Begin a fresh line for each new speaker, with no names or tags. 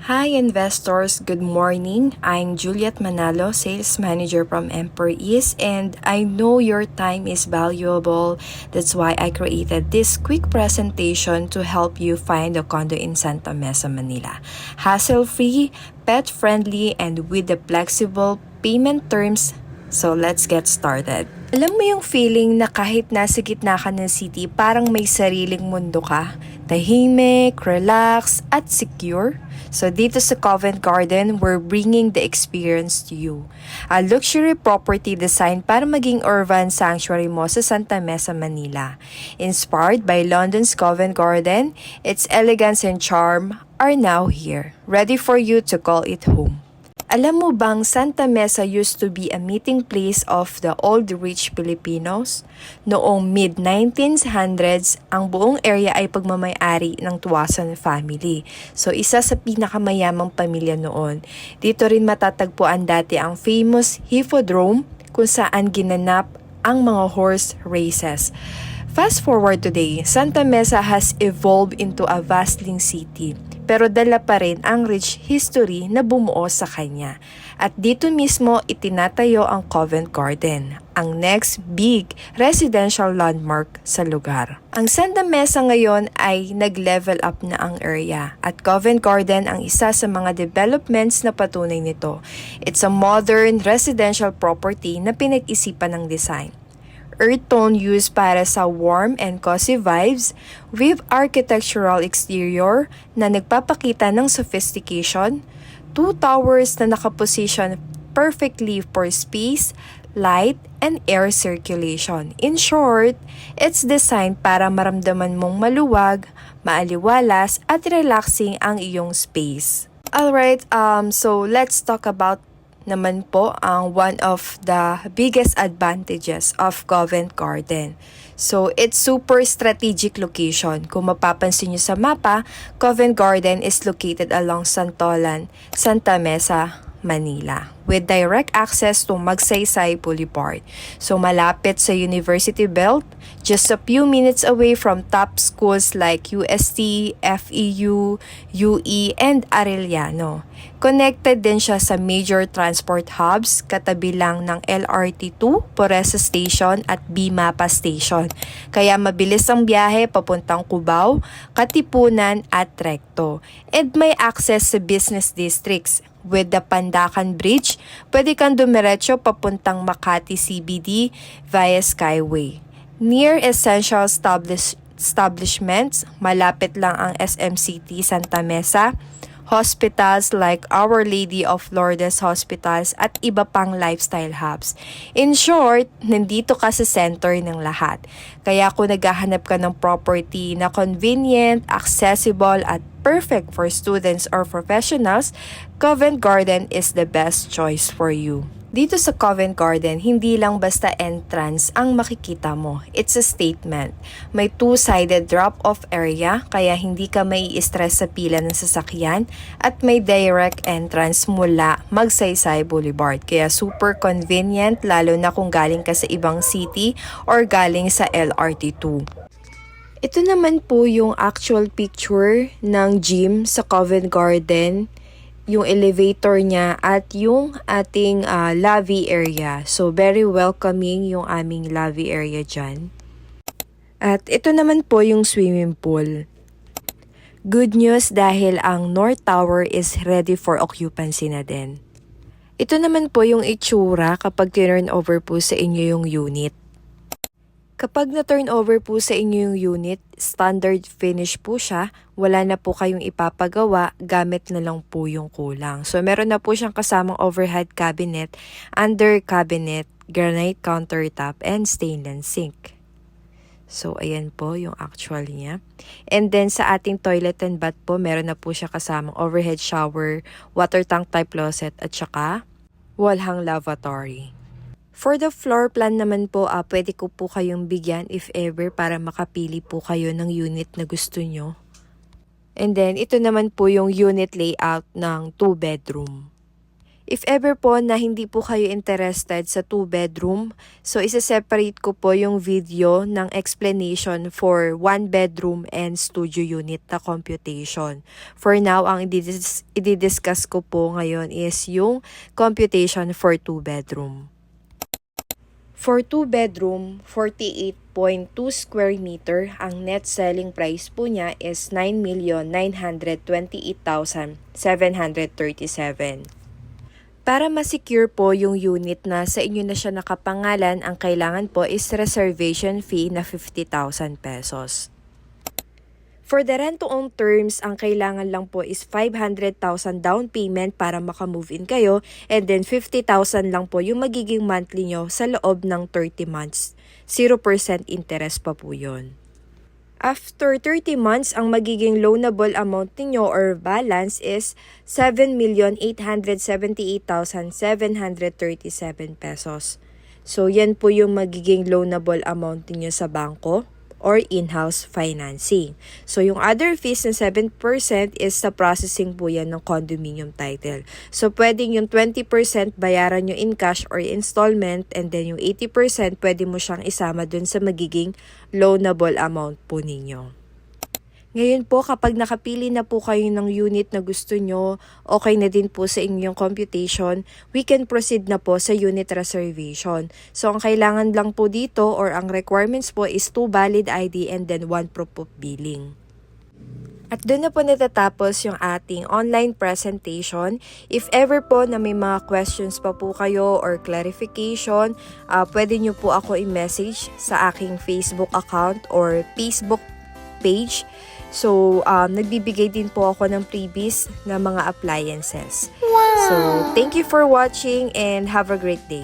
Hi investors, good morning. I'm Juliet Manalo, Sales Manager from Emperor East, and I know your time is valuable. That's why I created this quick presentation to help you find a condo in Santa Mesa, Manila. Hassle-free, pet-friendly, and with the flexible payment terms. So let's get started. Alam mo yung feeling na kahit nasa gitna ka ng city, parang may sariling mundo ka? Tahimik, relax, at secure? So dito sa Covent Garden, we're bringing the experience to you. A luxury property design para maging urban sanctuary mo sa Santa Mesa, Manila. Inspired by London's Covent Garden, its elegance and charm are now here, ready for you to call it home. Alam mo bang Santa Mesa used to be a meeting place of the old rich Filipinos? Noong mid-1900s, ang buong area ay pagmamayari ng Tuwason family. So isa sa pinakamayamang pamilya noon. Dito rin matatagpuan dati ang famous Hippodrome kung saan ginanap ang mga horse races. Fast forward today, Santa Mesa has evolved into a bustling city, pero dala pa rin ang rich history na bumuo sa kanya. At dito mismo itinatayo ang Covent Garden, ang next big residential landmark sa lugar. Ang Santa Mesa ngayon ay nag-level up na ang area, at Covent Garden ang isa sa mga developments na patunay nito. It's a modern residential property na pinag-isipan ng design. Earth tone used para sa warm and cozy vibes with architectural exterior na nagpapakita ng sophistication, two towers na nakaposition perfectly for space, light, and air circulation. In short, it's designed para maramdaman mong maluwag, maaliwalas, at relaxing ang iyong space. Alright, so let's talk about naman po ang one of the biggest advantages of Covent Garden. So, it's super strategic location. Kung mapapansin nyo sa mapa, Covent Garden is located along Santolan, Santa Mesa, Manila, with direct access to Magsaysay Boulevard. So, malapit sa University Belt, just a few minutes away from top schools like UST, FEU, UE, and Arellano. Connected din siya sa major transport hubs, katabi lang ng LRT2, Poresa Station at BMAPA Station. Kaya mabilis ang biyahe papuntang Cubao, Katipunan at Recto. And may access sa business districts. With the Pandacan Bridge, pwede kang dumiretso papuntang Makati CBD via Skyway. Near essential establishments, malapit lang ang SM City Santa Mesa, hospitals like Our Lady of Lourdes Hospitals at iba pang lifestyle hubs. In short, nandito ka sa center ng lahat. Kaya kung naghahanap ka ng property na convenient, accessible at perfect for students or professionals, Covent Garden is the best choice for you. Dito sa Covent Garden, hindi lang basta entrance ang makikita mo. It's a statement. May two-sided drop-off area, kaya hindi ka mai-stress sa pila ng sasakyan, at may direct entrance mula Magsaysay Boulevard. Kaya super convenient, lalo na kung galing ka sa ibang city or galing sa LRT2. Ito naman po yung actual picture ng gym sa Covent Garden, yung elevator niya at yung ating lobby area. So, very welcoming yung aming lobby area dyan. At ito naman po yung swimming pool. Good news dahil ang North Tower is ready for occupancy na din. Ito naman po yung itsura kapag turn over po sa inyo yung unit. Kapag na-turn over po sa inyo yung unit, standard finish po siya, wala na po kayong ipapagawa, gamit na lang po yung kulang. So meron na po siyang kasamang overhead cabinet, under cabinet, granite countertop, and stainless sink. So ayan po yung actual niya. And then sa ating toilet and bath po, meron na po siya kasamang overhead shower, water tank type closet, at saka wall-hang lavatory. For the floor plan naman po, pwede ko po kayong bigyan if ever para makapili po kayo ng unit na gusto nyo. And then, ito naman po yung unit layout ng 2-bedroom. If ever po na hindi po kayo interested sa 2-bedroom, so isa-separate ko po yung video ng explanation for 1-bedroom and studio unit na computation. For now, ang i-discuss ko po ngayon is yung computation for 2-bedroom. For 2-bedroom, 48.2 square meter, ang net selling price po niya is 9,928,737. Para ma-secure po yung unit na sa inyo na siya nakapangalan, ang kailangan po is reservation fee na 50,000 pesos. For the rent-to-own terms, ang kailangan lang po is 500,000 down payment para maka-move in kayo, and then 50,000 lang po yung magiging monthly nyo sa loob ng 30 months. 0% interest pa po yun. After 30 months, ang magiging loanable amount ninyo or balance is 7,878,737 pesos. So, yan po yung magiging loanable amount ninyo sa bangko or in-house financing. So, yung other fees na 7% is sa processing po yan ng condominium title. So, pwedeng yung 20% bayaran nyo in cash or installment, and then yung 80% pwede mo siyang isama dun sa magiging loanable amount po ninyo. Ngayon po, kapag nakapili na po kayo ng unit na gusto nyo, okay na din po sa inyong computation, we can proceed na po sa unit reservation. So, ang kailangan lang po dito or ang requirements po is 2 valid ID and then 1 proof of billing. At doon na po natatapos yung ating online presentation. If ever po na may mga questions pa po kayo or clarification, pwede nyo po ako i-message sa aking Facebook account or Facebook page. So, nagbibigay din po ako ng freebies na mga appliances. Wow! So, thank you for watching and have a great day.